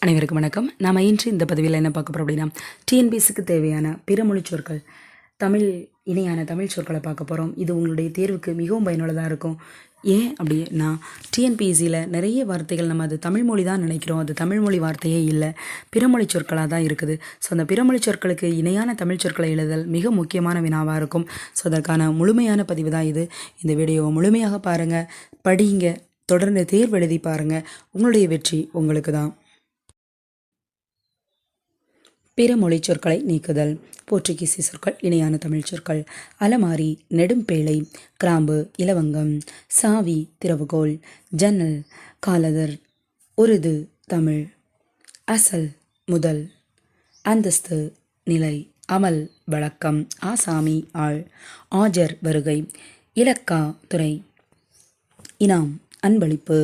அனைவருக்கும் வணக்கம். நாம் இன்று இந்த பதிவில் என்ன பார்க்க போகிறோம் அப்படின்னா, டிஎன்பிஎஸ்சிக்கு தேவையான பிறமொழி சொற்கள், இணையான தமிழ் சொற்களை பார்க்க போகிறோம். இது உங்களுடைய தேர்வுக்கு மிகவும் பயனுள்ளதாக இருக்கும். ஏன் அப்படின்னா, டிஎன்பிஎஸ்சியில் நிறைய வார்த்தைகள் நம்ம அது தமிழ்மொழி தான் நினைக்கிறோம். அது தமிழ்மொழி வார்த்தையே இல்லை, பிறமொழி சொற்களாக தான் இருக்குது. ஸோ அந்த பிறமொழி சொற்களுக்கு இணையான தமிழ் சொற்களை எழுதல் மிக முக்கியமான வினாவாக இருக்கும். ஸோ அதற்கான முழுமையான பதிவு தான் இது. இந்த வீடியோவை முழுமையாக பாருங்கள், படிங்க, தொடர்ந்து தேர்வு எழுதி பாருங்கள். உங்களுடைய வெற்றி உங்களுக்கு தான். பிற மொழி சொற்களை நீக்குதல். போர்ச்சுகீசி சொற்கள் இணையான தமிழ் சொற்கள்: அலமாரி, நெடும்பேழை, கிராம்பு, இலவங்கம், சாவி, திறவுகோல், ஜன்னல், காலதர், உருது, தமிழ், அசல், முதல், அந்தஸ்து, நிலை, அமல், வழக்கம், ஆசாமி, ஆள், ஆஜர், வருகை, இலக்கா, துறை, இனாம், அன்பளிப்பு,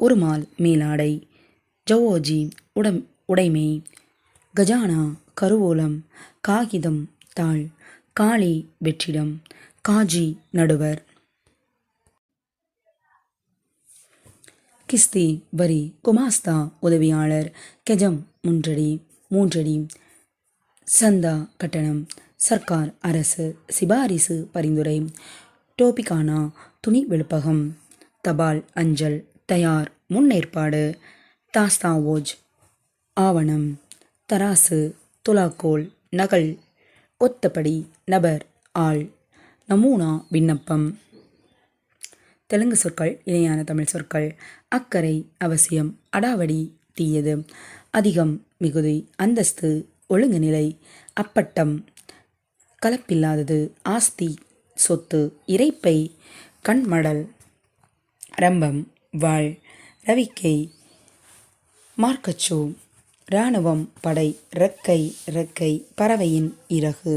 உருமால், மேலாடை, ஜவோஜி, உடைமை, கஜானா, கருவூலம், காகிதம், தாள், காளி, வெற்றிடம், காஜி, நடுவர், கிஸ்தி, வரி, குமாஸ்தா, உதவியாளர், கெஜம், மூன்றடி, சந்தா, கட்டணம், சர்க்கார், அரசு, சிபாரிசு, பரிந்துரை, டோபிகானா, துணி விழுப்பகம், தபால், அஞ்சல், தயார், முன்னேற்பாடு, தாஸ்தாவோஜ், ஆவணம், தராசு, துலாக்கோல், நகல், ஒத்தபடி, நபர், ஆள், நமூனா, விண்ணப்பம். தெலுங்கு சொற்கள் இணையான தமிழ் சொற்கள்: அக்கறை, அவசியம், அடாவடி, தீயது, அதிகம், மிகுதி, அந்தஸ்து, ஒழுங்குநிலை, அப்பட்டம், கலப்பில்லாதது, ஆஸ்தி, சொத்து, இறைப்பை, கண்மடல், ரம்பம், வாழ், ரவிக்கை, மார்க்கச்சோ, இராணுவம், படை, ரெக்கை, பறவையின் இறகு.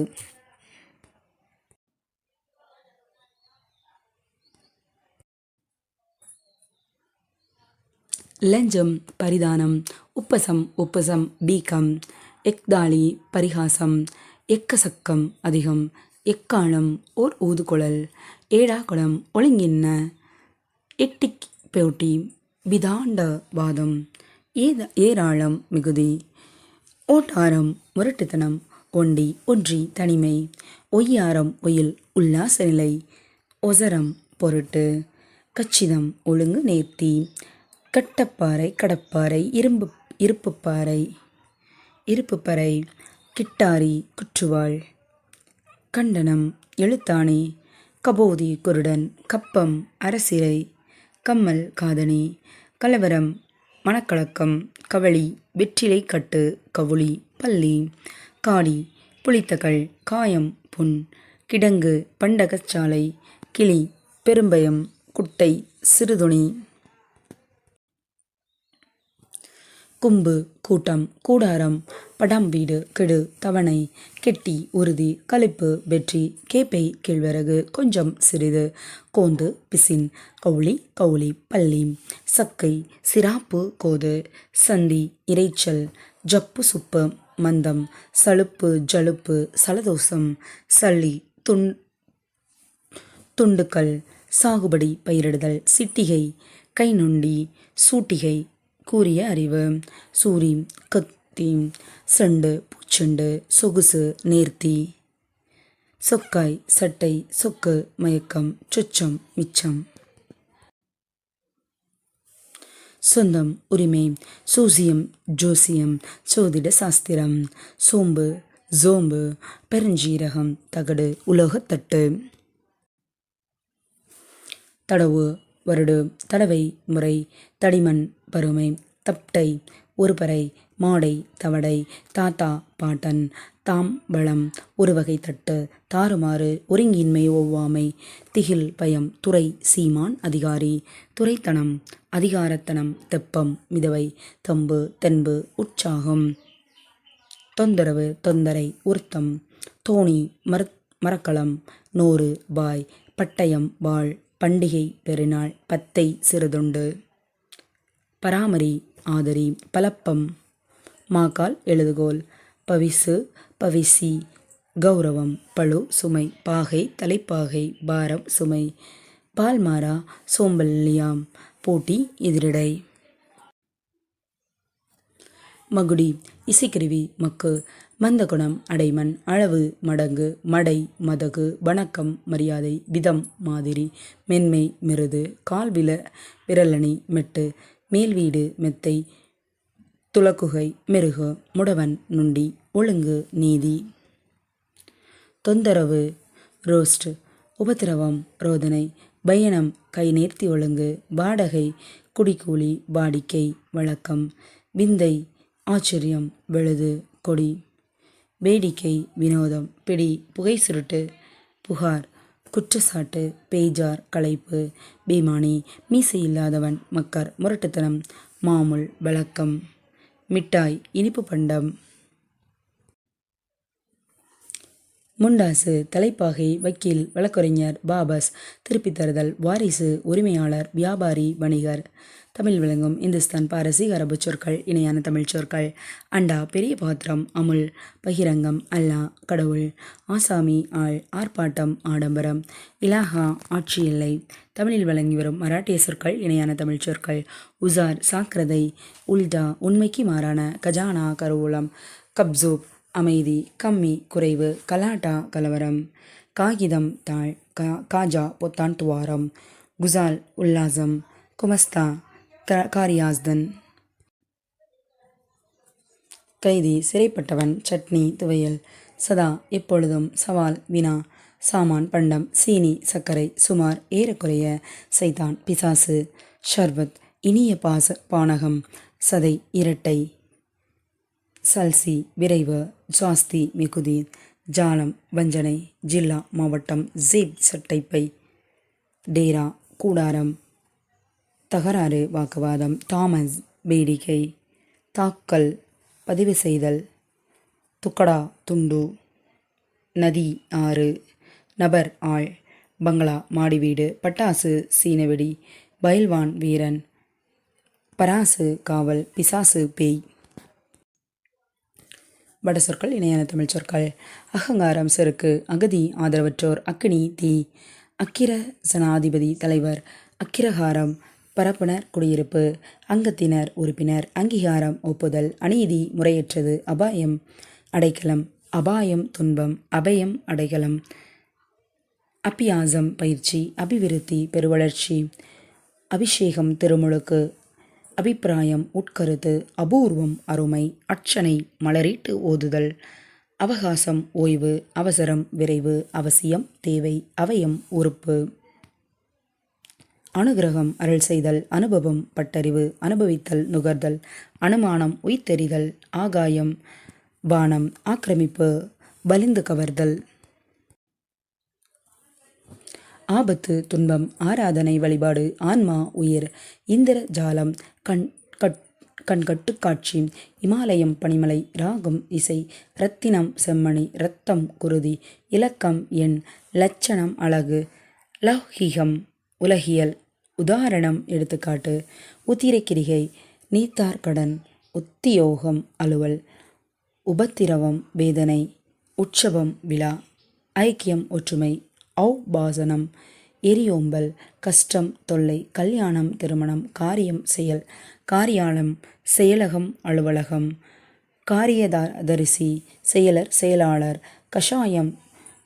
லஞ்சம், பரிதானம், உப்பசம், பீக்கம், எக்தாளி, பரிகாசம், எக்கசக்கம், அதிகம், எக்காலம், ஓர் ஊதுகுழல், ஏடாகுளம், ஒழுங்கின்ன, எட்டிக் போட்டி, விதாண்டவாதம், ஏராளம், மிகுதி, ஓட்டாரம், முரட்டுத்தனம், ஒன்றி, தனிமை, ஒய்யாரம், ஒயில், உல்லாச நிலை, ஒசரம், பொருட்டு, கச்சிதம், ஒழுங்கு, நேர்த்தி, கட்டப்பாறை, கடப்பாறை, இருப்புப்பறை, கிட்டாரி, குற்றுவாள், கண்டனம், எழுத்தாணி, கபோதி, குருடன், கப்பம், அரசிறை, கம்மல், காதணி, கலவரம், மனக்கலக்கம், கவளி, வெற்றிலை கட்டு, கவுளி, பள்ளி, காடி, புளித்தகள், காயம், புண், கிடங்கு, பண்டகச்சாலை, கிளி, பெரும்பயம், குட்டை, சிறுதுணி, கும்பு, கூட்டம், கூடாரம், படாம்பீடு, கெடு, தவணை, கெட்டி, உறுதி, கலிப்பு, வெற்றி, கேப்பை, கேழ்வரகு, கொஞ்சம், சிறிது, கோந்து, பிசின், கவுளி, பள்ளி, சக்கை, சிராப்பு, கோது, சந்தி, இறைச்சல், ஜப்பு, சுப்பு, மந்தம், சலுப்பு, ஜலுப்பு, சலதோசம், சல்லி, துண்டுக்கல், சாகுபடி, பயிரிடுதல், சிட்டிகை, கை நொண்டி, சூட்டிகை, கூறிய அறிவு, சூரி, கத்தி, செண்டு, பூச்செண்டு, சொகுசு, நேர்த்தி, சொக்காய், சட்டை, சொக்கு, மயக்கம், சொச்சம், மிச்சம், சொந்தம், உரிமை, சூசியம், ஜோசியம், சோதிட சாஸ்திரம், சோம்பு, ஜோம்பு, பெருஞ்சீரகம், தகடு, உலோகத்தட்டு, தடவு, வருடு, தடவை, முறை, தடிமண், பருமை, தப்டை, ஒருபறை, மாடை, தவடை, தாத்தா, பாட்டன், தாம்பழம், ஒரு வகை தட்டு, தாறுமாறு, ஒருங்கின்மை, ஒவ்வாமை, திகில், பயம், துறை, சீமான், அதிகாரி, துறைத்தனம், அதிகாரத்தனம், தெப்பம், மிதவை, தம்பு, தென்பு, உற்சாகம், தொந்தரவு, தொந்தரை, உருத்தம், தோணி, மரக்கலம், நூறு, பாய், பட்டயம், வாழ், பண்டிகை, பெருநாள், பத்தை, சிறுதுண்டு, பராமரி, ஆதரி, பலப்பம், மாக்கால், எழுதுகோல், பவிசு, பவிசி, கௌரவம், பழு, சுமை, பாகை, தலைப்பாகை, பாரம், சுமை, பால்மாரா, சோம்பல்லியாம், போட்டி, எதிரிடை. மகுடி இசைக்கருவி மக்கு மந்தகுணம் அடைமன் அளவு மடங்கு மடை மதகு வணக்கம் மரியாதை விதம் மாதிரி மென்மை மிருது விரலணி மெட்டு மேல்வீடு மெத்தை துலக்குகை மெருகு முடவன் நுண்டி ஒழுங்கு நீதி தொந்தரவு ரோஸ்ட் உபத்திரவம் ரோதனை பயணம் கை நேர்த்தி ஒழுங்கு வாடகை குடிக்கூலி வாடிக்கை வழக்கம் விந்தை ஆச்சரியம் வெளுது கொடி வேடிக்கை வினோதம் பிடி புகை சுருட்டு புகார் குற்றச்சாட்டு பேஜார் களைப்பு பீமானி மீசை இல்லாதவன் மக்கர் முரட்டுத்தனம் மாமுல் வழக்கம் மிட்டாய் இனிப்பு பண்டம் முண்டாசு தலைப்பாகை வக்கீல் வழக்கறிஞர் பாபஸ் திருப்பித் தருதல் வாரிசு உரிமையாளர் வியாபாரி வணிகர் தமிழ் விளங்கும் இந்துஸ்தான் பாரசீக அரபு சொற்கள் இணையான தமிழ் சொற்கள் அண்டா பெரிய பாத்திரம் அமுல் பகிரங்கம் அல்லா கடவுள் ஆசாமி ஆள் ஆர்ப்பாட்டம் ஆடம்பரம் இலாஹா ஆட்சி எல்லை தமிழில் வழங்கி வரும் மராட்டிய சொற்கள் இணையான தமிழ் சொற்கள் உசார் சாக்கிரதை உல்டா உண்மைக்கு மாறான கஜானா கருவூலம் கப்சூப் அமைதி கம்மி குறைவு கலாட்டா கலவரம் காகிதம் தாழ் காஜா பொத்தான் துவாரம் குசால் உல்லாசம் குமஸ்தா காரியாஸ்தன் கைதி சிறைப்பட்டவன் சட்னி துவையல் சதா எப்பொழுதும் சவால் வினா சாமான் பண்டம் சீனி சர்க்கரை சுமார் ஏறக்குறைய சைத்தான் பிசாசு ஷர்பத் இனிய பானகம் சதை இரட்டை சல்சி விரைவு ஜாஸ்தி மிகுதி ஜாலம் வஞ்சனை ஜில்லா மாவட்டம் ஜீப் சட்டைப்பை டேரா கூடாரம் தகராறு வாக்குவாதம் தாமஸ் வேடிக்கை தாக்கல் பதிவு செய்தல் துக்கடா துண்டு நதி ஆறு நபர் ஆள் பங்களா மாடி வீடு பட்டாசு சீனவெடி பயில்வான் வீரன் பராசு காவல் பிசாசு பேய் வட சொற்கள் இணையான தமிழ் சொற்கள் அகங்காரம் செருக்கு அகதி ஆதரவற்றோர் அக்கினி தீ அக்கிர சனாதிபதி தலைவர் அக்கிரகாரம் பரப்புனர் குடியிருப்பு அங்கத்தினர் உறுப்பினர் அங்கீகாரம் ஒப்புதல் அநீதி முறையற்றது அபாயம் அடைக்கலம் அபாயம் துன்பம் அபயம் அடைக்கலம் அபியாசம் பயிற்சி அபிவிருத்தி பெருவளர்ச்சி அபிஷேகம் திருமுழுக்கு அபிப்பிராயம் உட்கருத்து அபூர்வம் அருமை அர்ச்சனை மலரிட்டு ஓதுதல் அவகாசம் ஓய்வு அவசரம் விரைவு அவசியம் தேவை அவயம் உறுப்பு அனுகிரகம் அருள் செய்தல் அனுபவம் பட்டறிவு அனுபவித்தல் நுகர்தல் அனுமானம் உய்த்தெறிதல் ஆகாயம் வானம் ஆக்கிரமிப்பு வலிந்து கவர்தல் ஆபத்து துன்பம் ஆராதனை வழிபாடு ஆன்மா உயிர் இந்திர ஜாலம் கண்கட்டு காட்சி இமாலயம் பனிமலை ராகம் இசை இரத்தினம் செம்மணி இரத்தம் குருதி இலக்கம் எண் லட்சணம் அழகு லௌகிகம் உலகியல் உதாரணம் எடுத்துக்காட்டு உத்திரக்கிரிகை நீத்தார்கடன் உத்தியோகம் அலுவல் உபத்திரவம் வேதனை உற்சவம் விழா ஐக்கியம் ஒற்றுமை ஔபாசனம் எரியோம்பல் கஷ்டம் தொல்லை கல்யாணம் திருமணம் காரியம் செயல் காரியாலம் செயலகம் அலுவலகம் காரியதரிசி செயலர் செயலாளர் கஷாயம்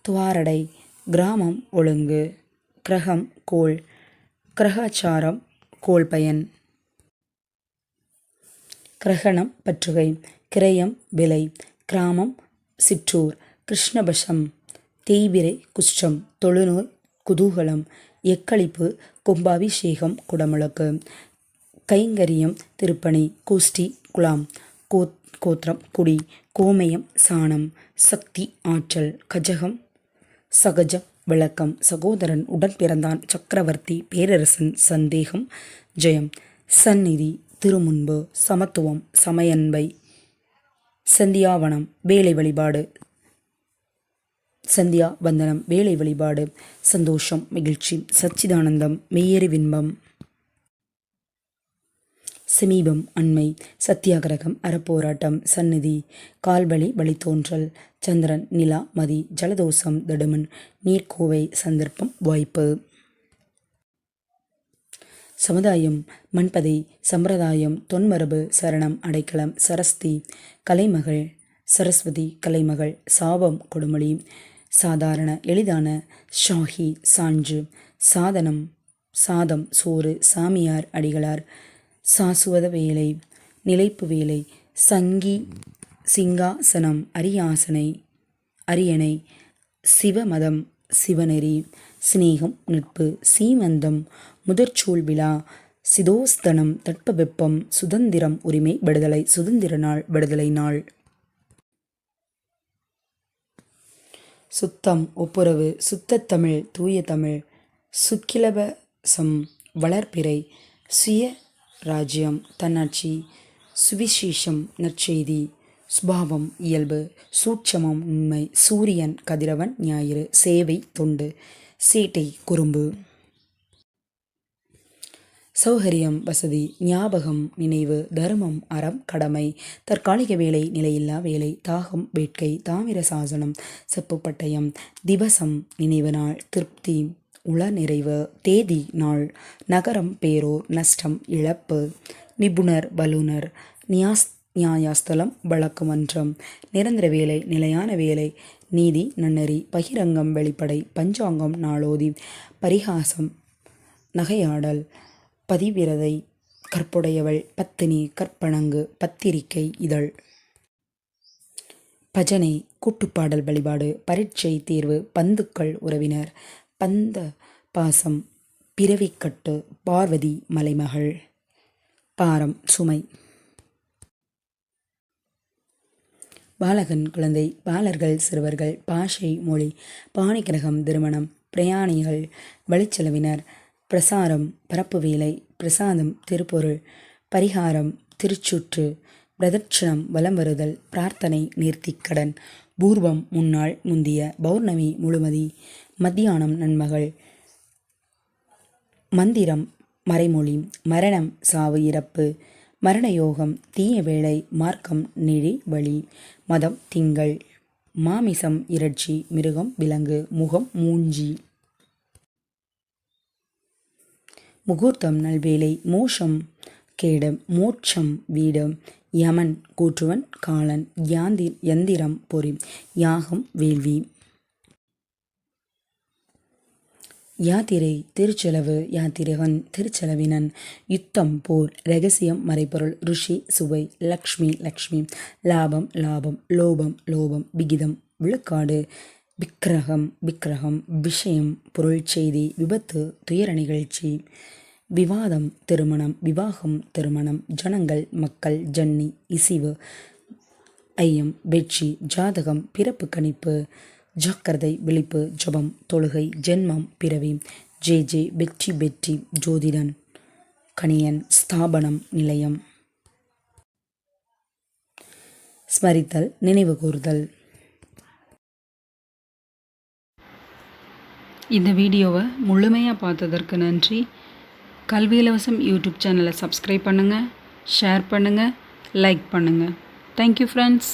துவாரடை கிராமம் ஒழுங்கு கிரகம் கோள் கிரகாச்சாரம் கோள்பயன் கிரகணம் பற்றுகை கிரயம் விலை கிராமம் சிற்றூர் கிருஷ்ணபஷம் தேய்பிரை குஷ்டம் தொழுநோய் குதூகலம் எக்களிப்பு கும்பாபிஷேகம் குடமுழக்கு கைங்கரியம் திருப்பணி கோஷ்டி குலாம் கோத்திரம் குடி கோமயம் சாணம் சக்தி ஆற்றல் கஜகம் சகஜம் விளக்கம் சகோதரன் உடன் பிறந்தான் சக்கரவர்த்தி பேரரசன் சந்தேகம் ஜெயம் சந்நிதி திருமுன்பு சமத்துவம் சமயன்பை சந்தியாவனம் வேலை வழிபாடு சந்தியா வந்தனம் வேலை வழிபாடு சந்தோஷம் மகிழ்ச்சி சச்சிதானந்தம் மெய்யறிவின்பம் சமீபம் அண்மை சத்தியாகிரகம் அறப்போராட்டம் சந்நிதி கால்வழி வழித்தோன்றல் சந்திரன் நிலா மதி ஜலதோஷம் திடுமன் நீர்க்கோவை சந்தர்ப்பம் வாய்ப்பு சமுதாயம், மண்பதை, சம்பிரதாயம், தொன்மரபு, சரணம், அடைக்கலம், சரஸ்தி, கலைமகள், சரஸ்வதி, கலைமகள், சாபம், கொடுமொழி, சாதாரண, எளிதான, ஷாஹி, சான்று, சாதனம், சாதம், சோறு, சாமியார், அடிகளார், சாசுவத வேலை, நிலைப்பு வேலை, சங்கி, சிங்காசனம், அரியாசனை, அரியணை, சிவமதம், சிவநெறி, சிநேகம், நட்பு, சீமந்தம், முதற்சூழ் விழா, சிதோஸ்தனம், தட்பவெப்பம், சுதந்திரம், உரிமை, விடுதலை, சுதந்திர நாள், விடுதலை நாள். சுத்தம், ஒப்புரவு, சுத்தத்தமிழ், தூய தமிழ், சுக்கிலபசம், வளர்பிறை, சுயராஜ்யம், தன்னாட்சி, சுவிசேஷம், நற்செய்தி, சுபாவம், இயல்பு, சூட்சமம், உண்மை, சூரியன், கதிரவன், ஞாயிறு, சேவை, தொண்டு, சேட்டை, குறும்பு, சௌகரியம், வசதி, ஞாபகம், நினைவு, தர்மம், அறம், கடமை, தற்காலிக வேலை, நிலையில்லா வேலை, தாகம், வேட்கை, தாமிர சாசனம், செப்பு பட்டயம், திவசம், நினைவு நாள், திருப்தி, உள நிறைவு, தேதி, நாள், நகரம், பேரோர், நஷ்டம், இழப்பு, நிபுணர், வல்லுனர், நியாயஸ்தலம், வழக்கு மன்றம், நிரந்தர வேலை, நிலையான வேலை, நீதி, நன்னெறி, பகிரங்கம், வெளிப்படை, பஞ்சாங்கம், நாளோதி, பரிகாசம், நகையாடல், பதிவிரதை, கற்புடையவள், பத்தினி, கற்பனங்கு, பத்திரிகை, இதழ், பஜனை, கூட்டுப்பாடல், வழிபாடு, பரீட்சை, தேர்வு, பந்துக்கள், உறவினர், பந்த பாசம், பிறவிக்கட்டு, பார்வதி, மலைமகள், பாரம், சுமை, பாலகன், குழந்தை, பாலர்கள், சிறுவர்கள், பாஷை, மொழி, பாணிகிரகம், திருமணம், பிரயாணிகள், வழிச்செலவினர், பிரசாரம், பரப்பு வேலை, பிரசாதம், திருப்பொருள், பரிகாரம், திருச்சுற்று, பிரதட்சணம், வலம் வருதல், பிரார்த்தனை, நேர்த்திக்கடன், பூர்வம், முன்னாள், முந்திய, பௌர்ணமி, முழுமதி, மத்தியானம், நண்பகல், மந்திரம், மறைமொழி, மரணம், சாவு, இறப்பு, மரணயோகம், தீய வேளை, மார்க்கம், நெறி, வழி, மதம், திங்கள், மாமிசம், இறைச்சி, மிருகம், விலங்கு, முகம், மூஞ்சி, முகூர்த்தம், நல்வேலை, மோஷம், கேடு, மோட்சம், வீடு, யமன், கூற்றுவன், காலன், யந்திரம், பொறி, யாகம், வேள்வி, யாத்திரை, திருச்செலவு, யாத்திரிகன், திருச்செலவினன், யுத்தம், போர், இரகசியம், மறைபொருள், ருஷி, சுவை, லக்ஷ்மி, லக்ஷ்மி, லாபம், லாபம், லோபம், லோபம், விகிதம், விழுக்காடு, விக்கிரகம், விஷயம், பொருள், செய்தி, விபத்து, துயர நிகழ்ச்சி, விவாதம், திருமணம், விவாகம், திருமணம், ஜனங்கள், மக்கள், ஜன்னி, இசிவு, ஐயம், வெற்றி, ஜாதகம், பிறப்பு கணிப்பு, ஜாக்கிரதை, விழிப்பு, ஜபம், தொழுகை, ஜென்மம், பிறவி, ஜே, வெற்றி, ஜோதிடன், கணியன், ஸ்தாபனம், நிலையம், ஸ்மரித்தல், நினைவு கூர்தல். இந்த வீடியோவை முழுமையாக பார்த்ததற்கு நன்றி. கல்வி இலவசம் யூடியூப் சேனலை சப்ஸ்கிரைப் பண்ணுங்கள், ஷேர் பண்ணுங்கள், லைக் பண்ணுங்கள். Thank you friends.